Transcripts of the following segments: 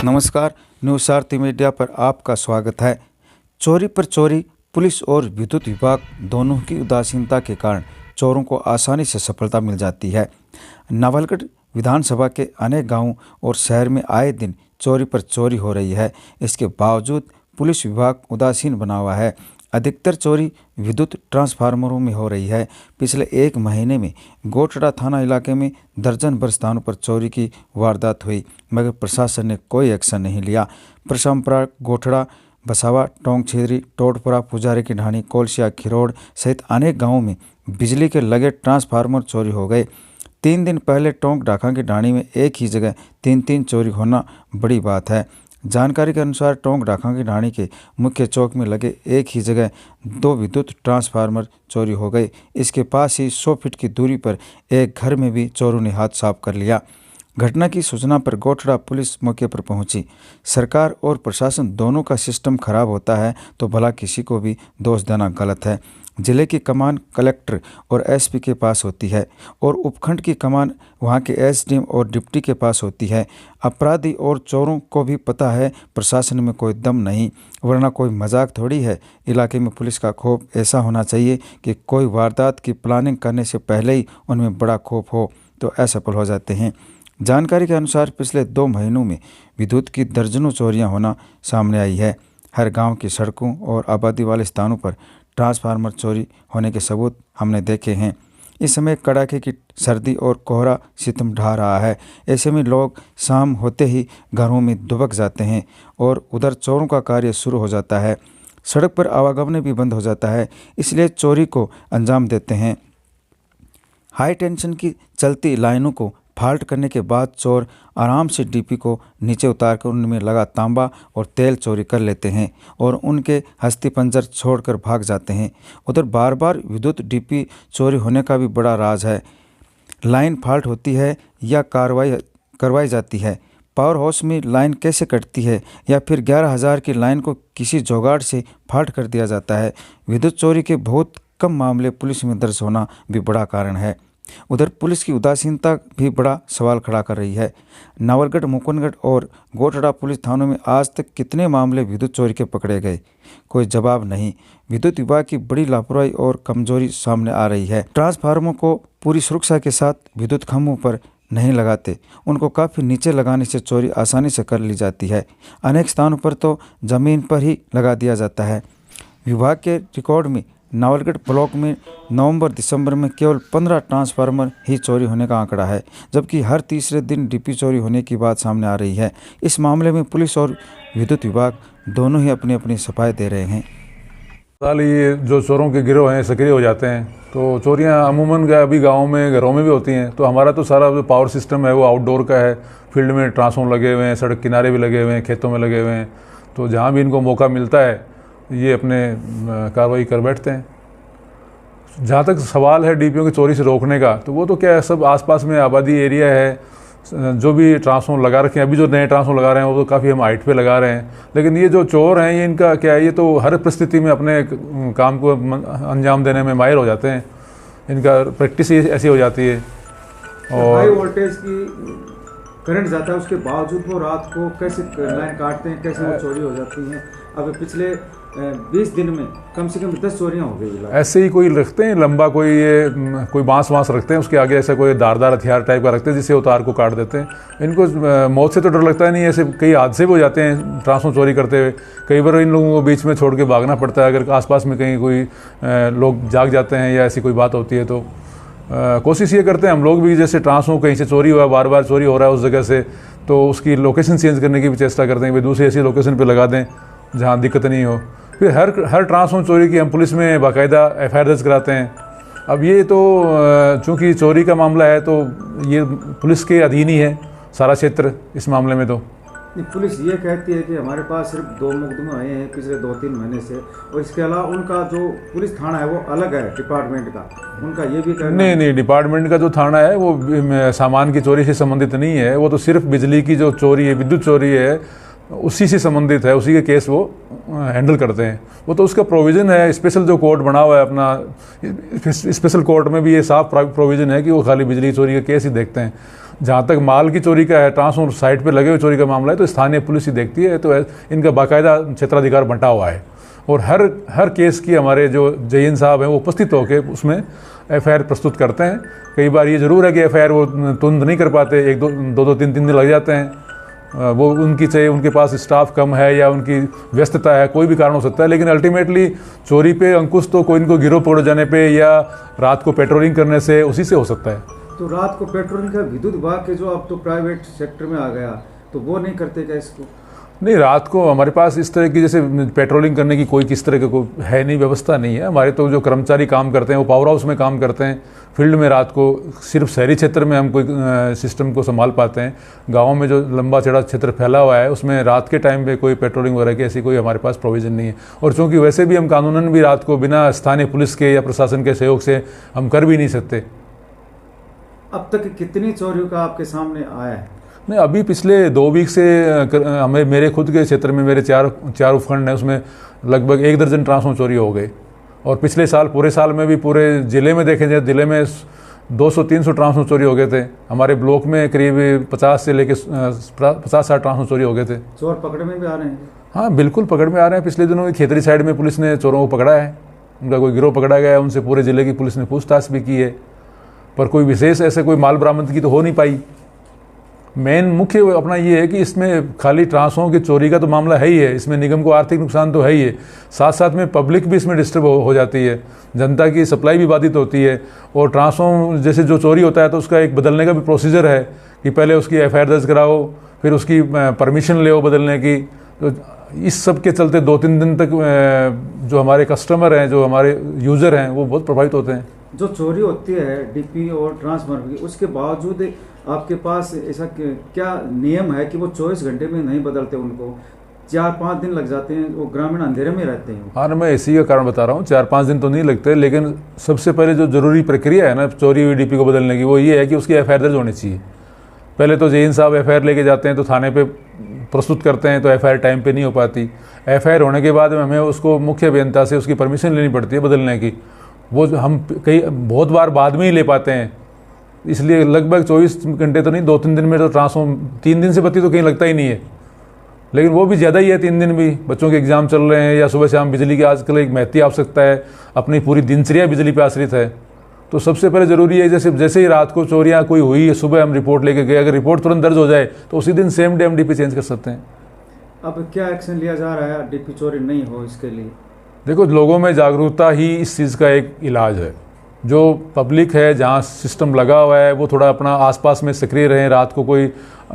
नमस्कार, न्यूज़ आरती मीडिया पर आपका स्वागत है। चोरी पर चोरी, पुलिस और विद्युत विभाग दोनों की उदासीनता के कारण चोरों को आसानी से सफलता मिल जाती है। नवलगढ़ विधानसभा के अनेक गांवों और शहर में आए दिन चोरी पर चोरी हो रही है। इसके बावजूद पुलिस विभाग उदासीन बना हुआ है। अधिकतर चोरी विद्युत ट्रांसफार्मरों में हो रही है। पिछले एक महीने में गोठड़ा थाना इलाके में दर्जन भर स्थानों पर चोरी की वारदात हुई, मगर प्रशासन ने कोई एक्शन नहीं लिया। परसमपुरा, गोठड़ा, बसावा, टोंक छेदरी, टोटपुरा, पुजारी की ढाणी, कोलसिया, खिरोड़ सहित अनेक गाँवों में बिजली के लगे ट्रांसफार्मर चोरी हो गए। 3 दिन पहले टोंक ढाका की ढाणी में एक ही जगह 3 चोरी होना बड़ी बात है। जानकारी के अनुसार टोंक ढाका की ढाणी के मुख्य चौक में लगे एक ही जगह 2 विद्युत ट्रांसफार्मर चोरी हो गए। इसके पास ही 100 फीट की दूरी पर एक घर में भी चोरों ने हाथ साफ कर लिया। घटना की सूचना पर गोठड़ा पुलिस मौके पर पहुंची। सरकार और प्रशासन दोनों का सिस्टम खराब होता है तो भला किसी को भी दोष देना गलत है। जिले की कमान कलेक्टर और एसपी के पास होती है और उपखंड की कमान वहां के एसडीएम और डिप्टी के पास होती है। अपराधी और चोरों को भी पता है प्रशासन में कोई दम नहीं, वरना कोई मजाक थोड़ी है। इलाके में पुलिस का खौफ ऐसा होना चाहिए कि कोई वारदात की प्लानिंग करने से पहले ही उनमें बड़ा खौफ हो तो असफल हो जाते हैं। जानकारी के अनुसार पिछले 2 महीनों में विद्युत की दर्जनों चोरियां होना सामने आई है। हर गांव की सड़कों और आबादी वाले स्थानों पर ट्रांसफार्मर चोरी होने के सबूत हमने देखे हैं। इस समय कड़ाके की सर्दी और कोहरा सितम ढा रहा है। ऐसे में लोग शाम होते ही घरों में दुबक जाते हैं और उधर चोरों का कार्य शुरू हो जाता है। सड़क पर आवागमन भी बंद हो जाता है, इसलिए चोरी को अंजाम देते हैं। हाई टेंशन की चलती लाइनों को फाल्ट करने के बाद चोर आराम से डीपी को नीचे उतारकर उनमें लगा तांबा और तेल चोरी कर लेते हैं और उनके हस्ती पंजर छोड़कर भाग जाते हैं। उधर बार बार विद्युत डीपी चोरी होने का भी बड़ा राज है। लाइन फाल्ट होती है या करवाई जाती है। पावर हाउस में लाइन कैसे कटती है या फिर 11,000 की लाइन को किसी जुगाड़ से फाल्ट कर दिया जाता है। विद्युत चोरी के बहुत कम मामले पुलिस में दर्ज होना भी बड़ा कारण है। उधर पुलिस की उदासीनता भी बड़ा सवाल खड़ा कर रही है। नवलगढ़, मुकुंदगढ़ और गोठड़ा पुलिस थानों में आज तक कितने मामले विद्युत चोरी के पकड़े गए, कोई जवाब नहीं। विद्युत विभाग की बड़ी लापरवाही और कमजोरी सामने आ रही है। ट्रांसफार्मर को पूरी सुरक्षा के साथ विद्युत खंभों पर नहीं लगाते, उनको काफ़ी नीचे लगाने से चोरी आसानी से कर ली जाती है। अनेक स्थानों पर तो ज़मीन पर ही लगा दिया जाता है। विभाग के रिकॉर्ड में नवलगढ़ ब्लॉक में नवंबर-दिसंबर में केवल 15 ट्रांसफार्मर ही चोरी होने का आंकड़ा है, जबकि हर तीसरे दिन डीपी चोरी होने की बात सामने आ रही है। इस मामले में पुलिस और विद्युत विभाग दोनों ही अपनी अपनी सफाई दे रहे हैं। साल ये जो चोरों के गिरोह हैं सक्रिय हो जाते हैं तो चोरियां अमूमन अभी गाँव में घरों में भी होती हैं। तो हमारा तो सारा जो पावर सिस्टम है वो आउटडोर का है। फील्ड में ट्रांसफार्मर लगे हुए हैं, सड़क किनारे भी लगे हुए हैं, खेतों में लगे हुए हैं। तो जहाँ भी इनको मौका मिलता है ये अपने कार्रवाई कर बैठते हैं। जहाँ तक सवाल है डीपीओ की चोरी से रोकने का, तो वो तो क्या है, सब आसपास में आबादी एरिया है, जो भी ट्रांसफार्मर लगा रखे हैं, अभी जो नए ट्रांसफार्मर लगा रहे हैं वो तो काफ़ी हम हाइट पे लगा रहे हैं। लेकिन ये जो चोर हैं ये इनका क्या है, ये तो हर परिस्थिति में अपने काम को अंजाम देने में माहिर हो जाते हैं। इनका प्रैक्टिस ऐसी हो जाती है। और हाई वोल्टेज की करंट जाता है, उसके बावजूद वो रात को कैसे लाइन काटते हैं, कैसे वो चोरी हो जाती हैं। अब पिछले 20 दिन में कम से कम 10 चोरियां हो गई। ऐसे ही कोई रखते हैं लंबा, कोई बांस रखते हैं, उसके आगे ऐसा कोई धारदार हथियार टाइप का रखते हैं जिससे उतार को काट देते हैं। इनको मौत से तो डर लगता है नहीं। ऐसे कई हादसे भी हो जाते हैं ट्रांसफार्मर चोरी करते हुए। कई बार इन लोगों को बीच में छोड़ के भागना पड़ता है अगर आसपास में कहीं कोई लोग जाग जाते हैं या ऐसी कोई बात होती है। तो कोशिश ये करते हैं हम लोग भी, जैसे ट्रांसफार्मर कहीं से चोरी हुआ, बार बार चोरी हो रहा है उस जगह से, तो उसकी लोकेशन चेंज करने की भी चेष्टा करते हैं कि दूसरी ऐसी लोकेशन पर लगा दें जहाँ दिक्कत नहीं हो। फिर हर ट्रांसफार्मर चोरी की हम पुलिस में बाकायदा एफआईआर दर्ज कराते हैं। अब ये तो चूँकि चोरी का मामला है तो ये पुलिस के अधीन ही है सारा क्षेत्र। इस मामले में तो पुलिस ये कहती है कि हमारे पास सिर्फ 2 मुकदमे आए हैं पिछले 2-3 महीने से, और इसके अलावा उनका जो पुलिस थाना है वो अलग है डिपार्टमेंट का, उनका ये भी कहना नहीं, डिपार्टमेंट का जो थाना है वो सामान की चोरी से संबंधित नहीं है। वो तो सिर्फ बिजली की जो चोरी है, विद्युत चोरी है, उसी से संबंधित है, उसी के केस वो हैंडल करते हैं। वो तो उसका प्रोविज़न है, स्पेशल जो कोर्ट बना हुआ है अपना, स्पेशल कोर्ट में भी ये साफ प्रोविज़न है कि वो खाली बिजली चोरी के केस ही देखते हैं। जहाँ तक माल की चोरी का है, ट्रांसपोर्ट साइट पे लगे हुए चोरी का मामला है, तो स्थानीय पुलिस ही देखती है। तो इनका बाकायदा क्षेत्राधिकार बंटा हुआ है और हर केस की हमारे जो जयन साहब हैं वो उपस्थित होकर उसमें एफआईआर प्रस्तुत करते हैं। कई बार ये ज़रूर है कि एफआईआर वो तुरंत नहीं कर पाते, एक दो तीन दिन लग जाते हैं। वो उनकी चाहे उनके पास स्टाफ कम है या उनकी व्यस्तता है, कोई भी कारण हो सकता है, लेकिन अल्टीमेटली चोरी पे अंकुश तो कोई इनको गिरोह पकड़ जाने पे या रात को पेट्रोलिंग करने से उसी से हो सकता है। तो रात को पेट्रोलिंग का विद्युत विभाग के जो अब तो प्राइवेट सेक्टर में आ गया, तो वो नहीं करते क्या इसको? नहीं, रात को हमारे पास इस तरह की जैसे पेट्रोलिंग करने की कोई किस तरह का कोई है नहीं, व्यवस्था नहीं है। हमारे तो जो कर्मचारी काम करते हैं वो पावर हाउस में काम करते हैं, फील्ड में रात को सिर्फ शहरी क्षेत्र में हम कोई सिस्टम को संभाल पाते हैं। गाँव में जो लंबा चौड़ा क्षेत्र फैला हुआ है उसमें रात के टाइम पे कोई पेट्रोलिंग वगैरह की ऐसी कोई हमारे पास प्रोविज़न नहीं है। और चूँकि वैसे भी हम कानूनन भी रात को बिना स्थानीय पुलिस के या प्रशासन के सहयोग से हम कर भी नहीं सकते। अब तक कितनी चोरियों का आपके सामने आया है? नहीं, अभी पिछले 2 वीक से हमें मेरे खुद के क्षेत्र में मेरे चार उपखंड हैं, उसमें लगभग 1 दर्जन ट्रांसफॉर्मर चोरी हो गए। और पिछले साल पूरे साल में भी पूरे ज़िले में देखें जाए, ज़िले में 200-300 ट्रांसफॉर्मर चोरी हो गए थे। हमारे ब्लॉक में करीब 50 से लेकर 50-60 ट्रांसफॉर्मर चोरी हो गए थे। चोर पकड़ में भी आ रहे हैं? हाँ, बिल्कुल पकड़ में आ रहे हैं। पिछले दिनों खेतरी साइड में पुलिस ने चोरों को पकड़ा है, उनका कोई गिरोह पकड़ा गया है, उनसे पूरे ज़िले की पुलिस ने पूछताछ भी की है, पर कोई विशेष ऐसे कोई माल बरामदगी तो हो नहीं पाई। मेन मुख्य अपना ये है कि इसमें खाली ट्रांसफॉर्मर की चोरी का तो मामला है ही है, इसमें निगम को आर्थिक नुकसान तो है ही है, साथ साथ में पब्लिक भी इसमें डिस्टर्ब हो जाती है, जनता की सप्लाई भी बाधित होती है। और ट्रांसफॉर्मर जैसे जो चोरी होता है तो उसका एक बदलने का भी प्रोसीजर है कि पहले उसकी एफआईआर दर्ज कराओ, फिर उसकी परमिशन ले बदलने की। तो इस सब के चलते 2-3 दिन तक जो हमारे कस्टमर हैं, जो हमारे यूज़र हैं, वो बहुत प्रभावित होते हैं। जो चोरी होती है डीपी और ट्रांसफार्मर की, उसके बावजूद आपके पास ऐसा क्या नियम है कि वो 24 घंटे में नहीं बदलते? उनको 4-5 दिन लग जाते हैं, वो ग्रामीण अंधेरे में रहते हैं। हाँ, मैं इसी का कारण बता रहा हूँ, 4-5 दिन तो नहीं लगते, लेकिन सबसे पहले जो जरूरी प्रक्रिया है ना चोरी हुई डीपी को बदलने की, वो ये है कि उसकी एफआईआर दर्ज होनी चाहिए। पहले तो जैन साहब एफआईआर लेके जाते हैं तो थाने पे प्रस्तुत करते हैं, तो एफआईआर टाइम पे नहीं हो पाती। एफआईआर होने के बाद हमें उसको मुख्य अभियंता से उसकी परमिशन लेनी पड़ती है बदलने की, वो हम बहुत बार बाद में ही ले पाते हैं। इसलिए लगभग 24 घंटे तो नहीं, 2-3 दिन में तो ट्रांसफॉर्म 3 दिन से बत्ती तो कहीं लगता ही नहीं है, लेकिन वो भी ज़्यादा ही है। 3 दिन भी बच्चों के एग्जाम चल रहे हैं या सुबह शाम बिजली की आजकल एक महती आवश्यकता है, अपनी पूरी दिनचर्या बिजली पर आश्रित है। तो सबसे पहले ज़रूरी है जैसे ही रात को चोरियाँ कोई हुई, सुबह हम रिपोर्ट लेके गए, अगर रिपोर्ट तुरंत दर्ज हो जाए तो उसी दिन सेम डे हम डीपी चेंज कर सकते हैं। अब क्या एक्शन लिया जा रहा है डीपी चोरी नहीं हो इसके लिए? देखो, लोगों में जागरूकता ही इस चीज़ का एक इलाज है। जो पब्लिक है, जहाँ सिस्टम लगा हुआ है, वो थोड़ा अपना आसपास में सक्रिय रहें। रात को कोई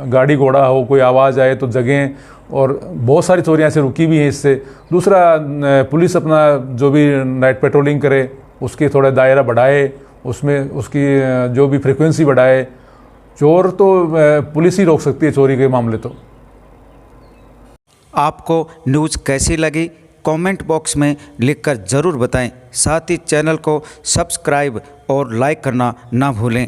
गाड़ी घोड़ा हो, कोई आवाज़ आए तो जगें। और बहुत सारी चोरियाँ ऐसे रुकी भी हैं इससे। दूसरा, पुलिस अपना जो भी नाइट पेट्रोलिंग करे उसके थोड़ा दायरा बढ़ाए, उसमें उसकी जो भी फ्रिक्वेंसी बढ़ाए। चोर तो पुलिस ही रोक सकती है चोरी के मामले। तो आपको न्यूज़ कैसी लगी कमेंट बॉक्स में लिखकर ज़रूर बताएं। साथ ही चैनल को सब्सक्राइब और लाइक करना ना भूलें।